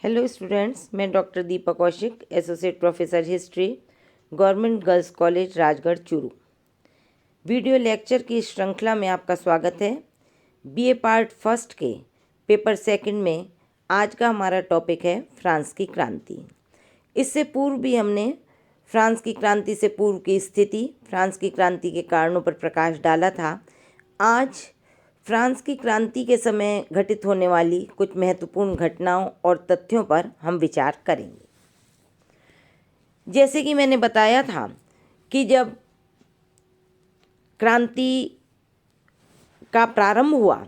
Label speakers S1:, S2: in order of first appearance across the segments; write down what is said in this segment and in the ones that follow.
S1: Hello students, मैं doctor Deepak Kaushik, associate professor history, government girls college Rajgarh Churu. Video lecture की श्रृंखला में आपका स्वागत है। बीए पार्ट फर्स्ट के पेपर सेकंड में आज का हमारा टॉपिक है फ्रांस की क्रांति। इससे पूर्व भी हमने फ्रांस की क्रांति से पूर्व की स्थिति, फ्रांस की क्रांति के कारणों पर प्रकाश डाला था। आज फ्रांस की क्रांति के समय घटित होने वाली कुछ महत्वपूर्ण घटनाओं और तथ्यों पर हम विचार करेंगे। जैसे कि मैंने बताया था कि जब क्रांति का प्रारंभ हुआ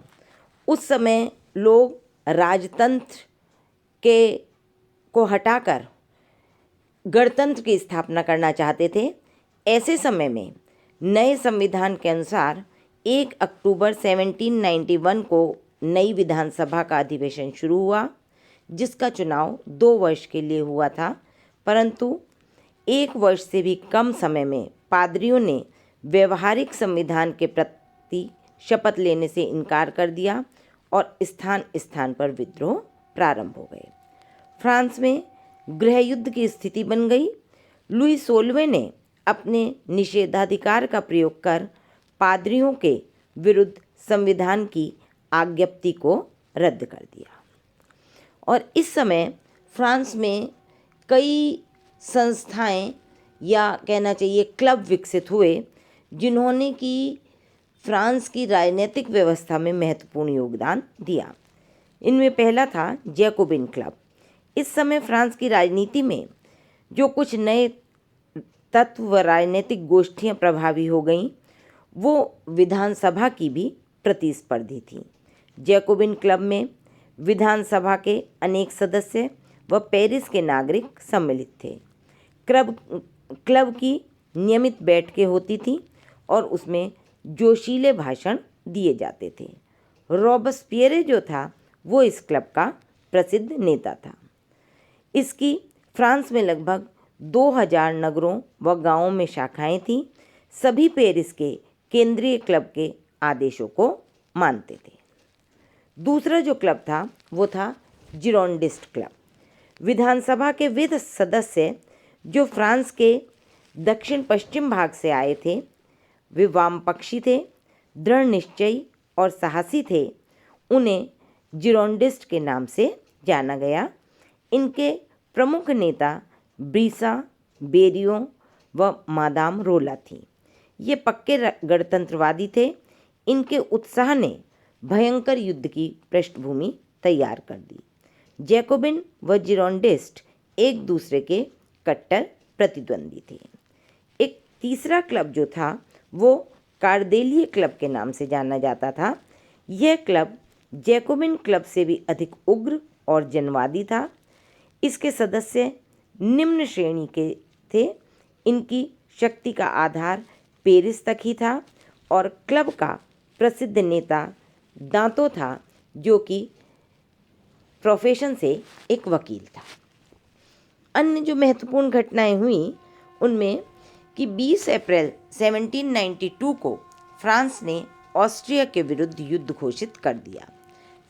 S1: उस समय लोग राजतंत्र को हटाकर गणतंत्र की स्थापना करना चाहते थे। ऐसे समय में नए संविधान के अनुसार 1 अक्टूबर 1791 को नई विधानसभा का अधिवेशन शुरू हुआ, जिसका चुनाव 2 वर्ष के लिए हुआ था। परंतु 1 वर्ष से भी कम समय में पादरियों ने व्यवहारिक संविधान के प्रति शपथ लेने से इनकार कर दिया और स्थान स्थान पर विद्रोह प्रारंभ हो गए। फ्रांस में गृह युद्ध की स्थिति बन गई। लुई 16वें ने अपने निषेधाधिकार का प्रयोग कर पादरियों के विरुद्ध संविधान की आज्ञप्ति को रद्द कर दिया और इस समय फ्रांस में कई संस्थाएं या कहना चाहिए क्लब विकसित हुए, जिन्होंने कि फ्रांस की राजनीतिक व्यवस्था में महत्वपूर्ण योगदान दिया। इनमें पहला था जैकोबिन क्लब। इस समय फ्रांस की राजनीति में जो कुछ नए तत्व व राजनीतिक गोष्ठियाँ प्रभावी हो गईं, वो विधानसभा की भी प्रतिस्पर्धी थी। जैकोबिन क्लब में विधानसभा के अनेक सदस्य व पेरिस के नागरिक सम्मिलित थे। क्लब की नियमित बैठकें होती थीं और उसमें जोशीले भाषण दिए जाते थे। रॉबस्पियरे जो था वो इस क्लब का प्रसिद्ध नेता था। इसकी फ्रांस में लगभग 2000 नगरों व गांवों में शाखाएं थीं। सभी पेरिस के केंद्रीय क्लब के आदेशों को मानते थे। दूसरा जो क्लब था वो था जिरोंडिस्ट क्लब। विधानसभा के वे सदस्य जो फ्रांस के दक्षिण पश्चिम भाग से आए थे, वे वामपक्षी थे, दृढ़ निश्चयी और साहसी थे। उन्हें जिरोंडिस्ट के नाम से जाना गया। इनके प्रमुख नेता ब्रीसा, बेरियो व मादाम रोला थी। ये पक्के गणतंत्रवादी थे। इनके उत्साह ने भयंकर युद्ध की पृष्ठभूमि तैयार कर दी। जैकोबिन व जिरोंडिस्ट एक दूसरे के कट्टर प्रतिद्वंदी थे। एक तीसरा क्लब जो था वो कार्देलिये क्लब के नाम से जाना जाता था। यह क्लब जैकोबिन क्लब से भी अधिक उग्र और जनवादी था। इसके सदस्य निम्न श्रेणी के थे। इनकी शक्ति का आधार पेरिस तक ही था और क्लब का प्रसिद्ध नेता दांतो था, जो कि प्रोफेशन से एक वकील था। अन्य जो महत्वपूर्ण घटनाएं हुई उनमें कि 20 अप्रैल 1792 को फ्रांस ने ऑस्ट्रिया के विरुद्ध युद्ध घोषित कर दिया।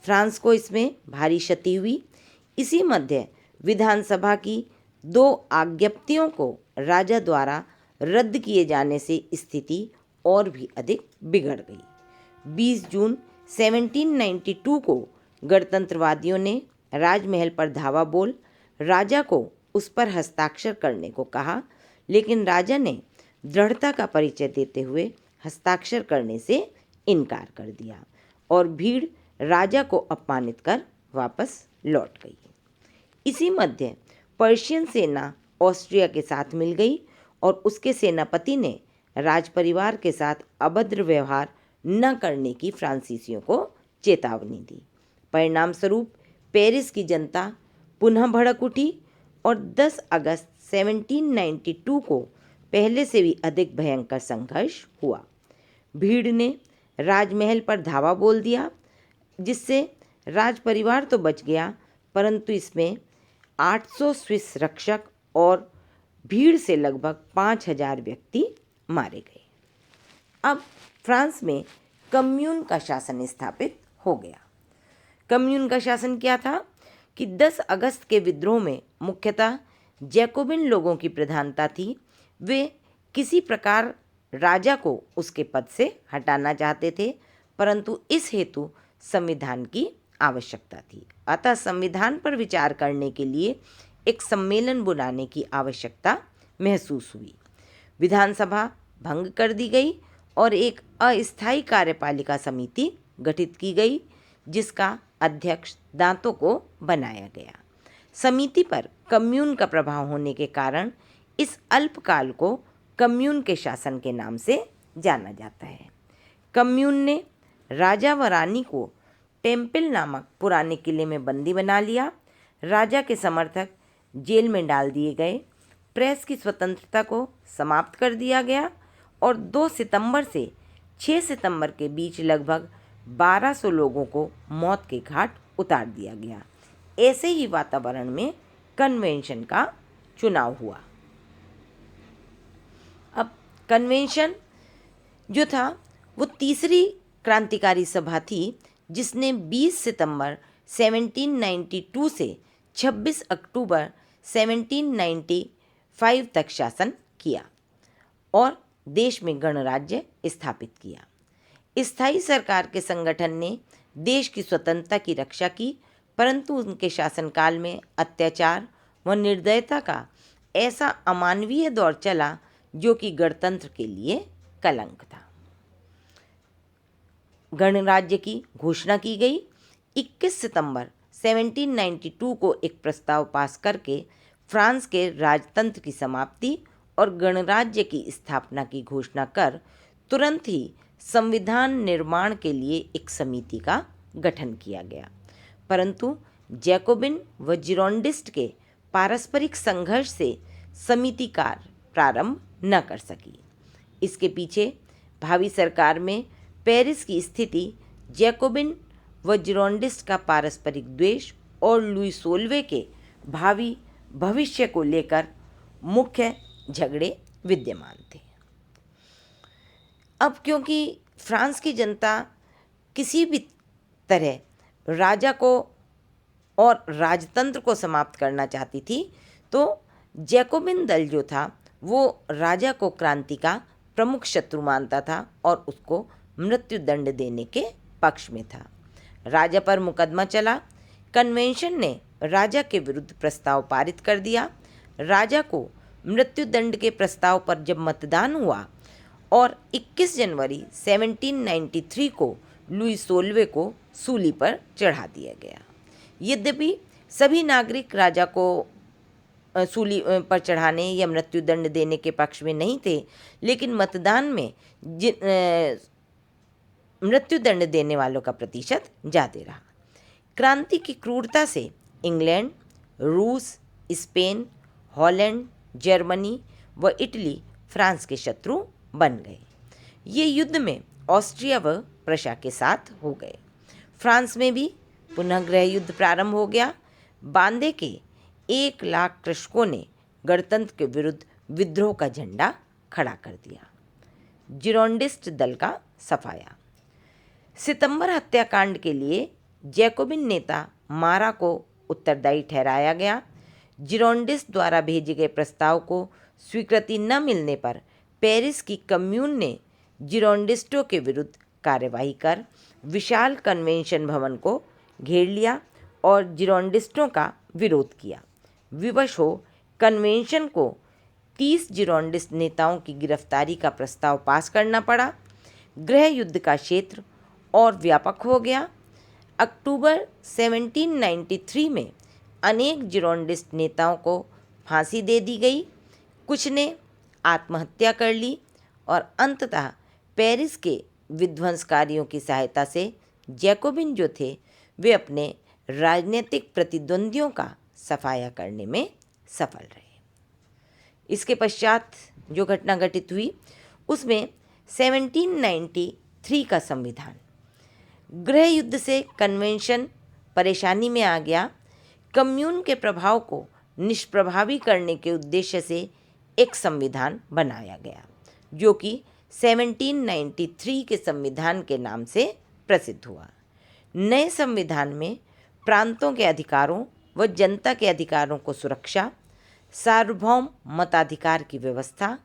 S1: फ्रांस को इसमें भारी क्षति हुई। इसी मध्य विधानसभा की 2 आज्ञप्तियों को राजा द्वारा रद्द किए जाने से स्थिति और भी अधिक बिगड़ गई। 20 जून 1792 को गणतंत्रवादियों ने राजमहल पर धावा बोल राजा को उस पर हस्ताक्षर करने को कहा, लेकिन राजा ने दृढ़ता का परिचय देते हुए हस्ताक्षर करने से इनकार कर दिया और भीड़ राजा को अपमानित कर वापस लौट गई। इसी मध्य पर्शियन सेना ऑस्ट्रिया के साथ मिल गई और उसके सेनापति ने राजपरिवार के साथ अभद्र व्यवहार न करने की फ्रांसीसियों को चेतावनी दी। परिणाम स्वरूप पेरिस की जनता पुनः भड़क उठी और 10 अगस्त 1792 को पहले से भी अधिक भयंकर संघर्ष हुआ। भीड़ ने राजमहल पर धावा बोल दिया, जिससे राजपरिवार तो बच गया, परंतु इसमें 800 स्विस रक्षक और भीड़ से लगभग 5000 व्यक्ति मारे गए। अब फ्रांस में कम्यून का शासन स्थापित हो गया। कम्यून का शासन क्या था कि 10 अगस्त के विद्रोह में मुख्यतः जैकोबिन लोगों की प्रधानता थी। वे किसी प्रकार राजा को उसके पद से हटाना चाहते थे, परंतु इस हेतु संविधान की आवश्यकता थी। अतः संविधान पर विचार करने के लिए एक सम्मेलन बुलाने की आवश्यकता महसूस हुई। विधानसभा भंग कर दी गई और एक अस्थायी कार्यपालिका समिति गठित की गई, जिसका अध्यक्ष दांतों को बनाया गया। समिति पर कम्यून का प्रभाव होने के कारण इस अल्पकाल को कम्यून के शासन के नाम से जाना जाता है। कम्यून ने राजा व रानी को टेम्पल नामक पुराने किले में बंदी बना लिया। राजा के समर्थक जेल में डाल दिए गए। प्रेस की स्वतंत्रता को समाप्त कर दिया गया और 2 सितंबर से 6 सितंबर के बीच लगभग 1200 लोगों को मौत के घाट उतार दिया गया। ऐसे ही वातावरण में कन्वेंशन का चुनाव हुआ। अब कन्वेंशन जो था वो तीसरी क्रांतिकारी सभा थी, जिसने 20 सितंबर 1792 से 26 अक्टूबर 1795 तक शासन किया और देश में गणराज्य स्थापित किया। स्थायी सरकार के संगठन ने देश की स्वतंत्रता की रक्षा की, परंतु उनके शासनकाल में अत्याचार व निर्दयता का ऐसा अमानवीय दौर चला जो कि गणतंत्र के लिए कलंक था। गणराज्य की घोषणा की गई। 21 सितंबर 1792 को एक प्रस्ताव पास करके फ्रांस के राजतंत्र की समाप्ति और गणराज्य की स्थापना की घोषणा कर तुरंत ही संविधान निर्माण के लिए एक समिति का गठन किया गया। परंतु जैकोबिन व जिरोंडिस्ट के पारस्परिक संघर्ष से समिति कार्य प्रारंभ न कर सकी। इसके पीछे भावी सरकार में पेरिस की स्थिति, जैकोबिन व जिरोंडिस्ट का पारस्परिक द्वेष और लुई सोल्वे के भावी भविष्य को लेकर मुख्य झगड़े विद्यमान थे। अब क्योंकि फ्रांस की जनता किसी भी तरह राजा को और राजतंत्र को समाप्त करना चाहती थी, तो जैकोबिन दल जो था वो राजा को क्रांति का प्रमुख शत्रु मानता था और उसको मृत्युदंड देने के पक्ष में था। राजा पर मुकदमा चला। कन्वेंशन ने राजा के विरुद्ध प्रस्ताव पारित कर दिया। राजा को मृत्युदंड के प्रस्ताव पर जब मतदान हुआ और 21 जनवरी 1793 को लुई सोल्वे को सूली पर चढ़ा दिया गया। यद्यपि सभी नागरिक राजा को सूली पर चढ़ाने या मृत्युदंड देने के पक्ष में नहीं थे, लेकिन मतदान में मृत्युदंड देने वालों का प्रतिशत ज़्यादा रहा। क्रांति की क्रूरता से इंग्लैंड, रूस, स्पेन, हॉलैंड, जर्मनी व इटली फ्रांस के शत्रु बन गए। ये युद्ध में ऑस्ट्रिया व प्रशा के साथ हो गए। फ्रांस में भी पुनः गृह युद्ध प्रारंभ हो गया। बांदे के 1 लाख कृषकों ने गणतंत्र के विरुद्ध विद्रोह का झंडा खड़ा कर दिया। जिरोंडिस्ट दल का सफाया। सितंबर हत्याकांड के लिए जैकोबिन नेता मारा को उत्तरदायी ठहराया गया। जिरोंडिस्ट द्वारा भेजे गए प्रस्ताव को स्वीकृति न मिलने पर पेरिस की कम्यून ने जिरोंडिस्टों के विरुद्ध कार्यवाही कर विशाल कन्वेंशन भवन को घेर लिया और जिरोंडिस्टों का विरोध किया। विवश हो कन्वेंशन को 30 जिरोंडिस्ट नेताओं की गिरफ्तारी का प्रस्ताव पास करना पड़ा। गृह युद्ध का क्षेत्र और व्यापक हो गया। अक्टूबर 1793 में अनेक जिरोंडिस्ट नेताओं को फांसी दे दी गई। कुछ ने आत्महत्या कर ली और अंततः पेरिस के विध्वंसकारियों की सहायता से जैकोबिन जो थे वे अपने राजनीतिक प्रतिद्वंदियों का सफाया करने में सफल रहे। इसके पश्चात जो घटना घटित हुई उसमें 1793 का संविधान। गृह युद्ध से कन्वेंशन परेशानी में आ गया। कम्यून के प्रभाव को निष्प्रभावी करने के उद्देश्य से एक संविधान बनाया गया जो कि 1793 के संविधान के नाम से प्रसिद्ध हुआ। नए संविधान में प्रांतों के अधिकारों व जनता के अधिकारों को सुरक्षा, सार्वभौम मताधिकार की व्यवस्था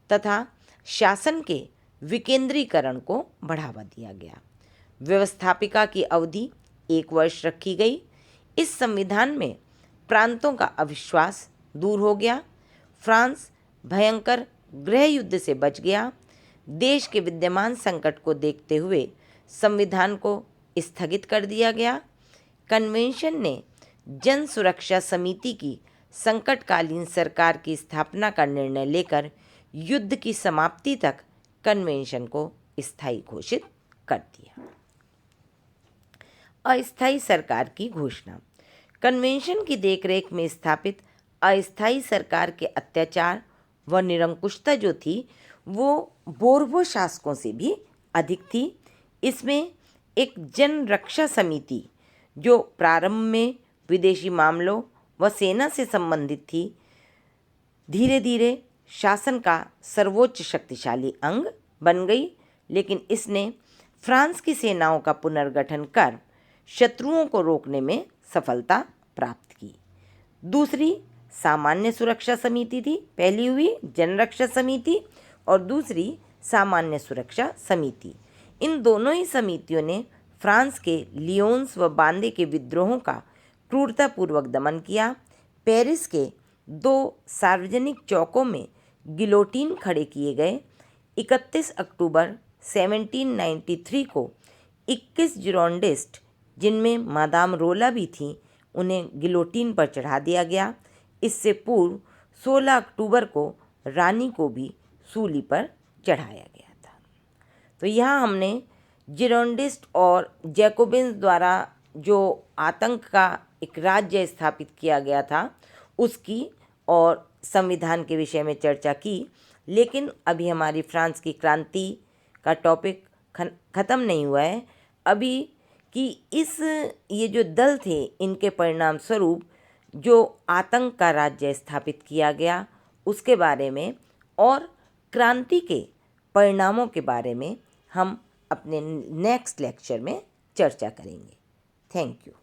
S1: तथा शासन के विकेंद्रीकरण को बढ़ावा दिया गया। व्यवस्थापिका की अवधि 1 वर्ष रखी गई। इस संविधान में प्रांतों का अविश्वास दूर हो गया। फ्रांस भयंकर गृह युद्ध से बच गया। देश के विद्यमान संकट को देखते हुए संविधान को स्थगित कर दिया गया। कन्वेंशन ने जन सुरक्षा समिति की संकटकालीन सरकार की स्थापना का निर्णय लेकर युद्ध की समाप्ति तक कन्वेंशन को स्थायी घोषित कर दिया। अस्थायी सरकार की घोषणा। कन्वेंशन की देखरेख में स्थापित अस्थायी सरकार के अत्याचार व निरंकुशता जो थी वो बोर्बो शासकों से भी अधिक थी। इसमें एक जन रक्षा समिति जो प्रारंभ में विदेशी मामलों व सेना से संबंधित थी, धीरे धीरे शासन का सर्वोच्च शक्तिशाली अंग बन गई, लेकिन इसने फ्रांस की सेनाओं का पुनर्गठन कर शत्रुओं को रोकने में सफलता प्राप्त की। दूसरी सामान्य सुरक्षा समिति थी। पहली हुई जनरक्षा समिति और दूसरी सामान्य सुरक्षा समिति। इन दोनों ही समितियों ने फ्रांस के लियोन्स व बांदे के विद्रोहों का क्रूरतापूर्वक दमन किया। पेरिस के 2 सार्वजनिक चौकों में गिलोटीन खड़े किए गए। 31 अक्टूबर 1793 को 21 जिरोंडिस्ट, जिनमें मादाम रोला भी थीं, उन्हें गिलोटीन पर चढ़ा दिया गया। इससे पूर्व 16 अक्टूबर को रानी को भी सूली पर चढ़ाया गया था। तो यहाँ हमने जिरोंडिस्ट और जैकोबिन्स द्वारा जो आतंक का एक राज्य स्थापित किया गया था उसकी और संविधान के विषय में चर्चा की। लेकिन अभी हमारी फ्रांस की क्रांति का टॉपिक ख़त्म नहीं हुआ है अभी कि ये जो दल थे इनके परिणाम स्वरूप जो आतंक का राज्य स्थापित किया गया उसके बारे में और क्रांति के परिणामों के बारे में हम अपने नेक्स्ट लेक्चर में चर्चा करेंगे। Thank you.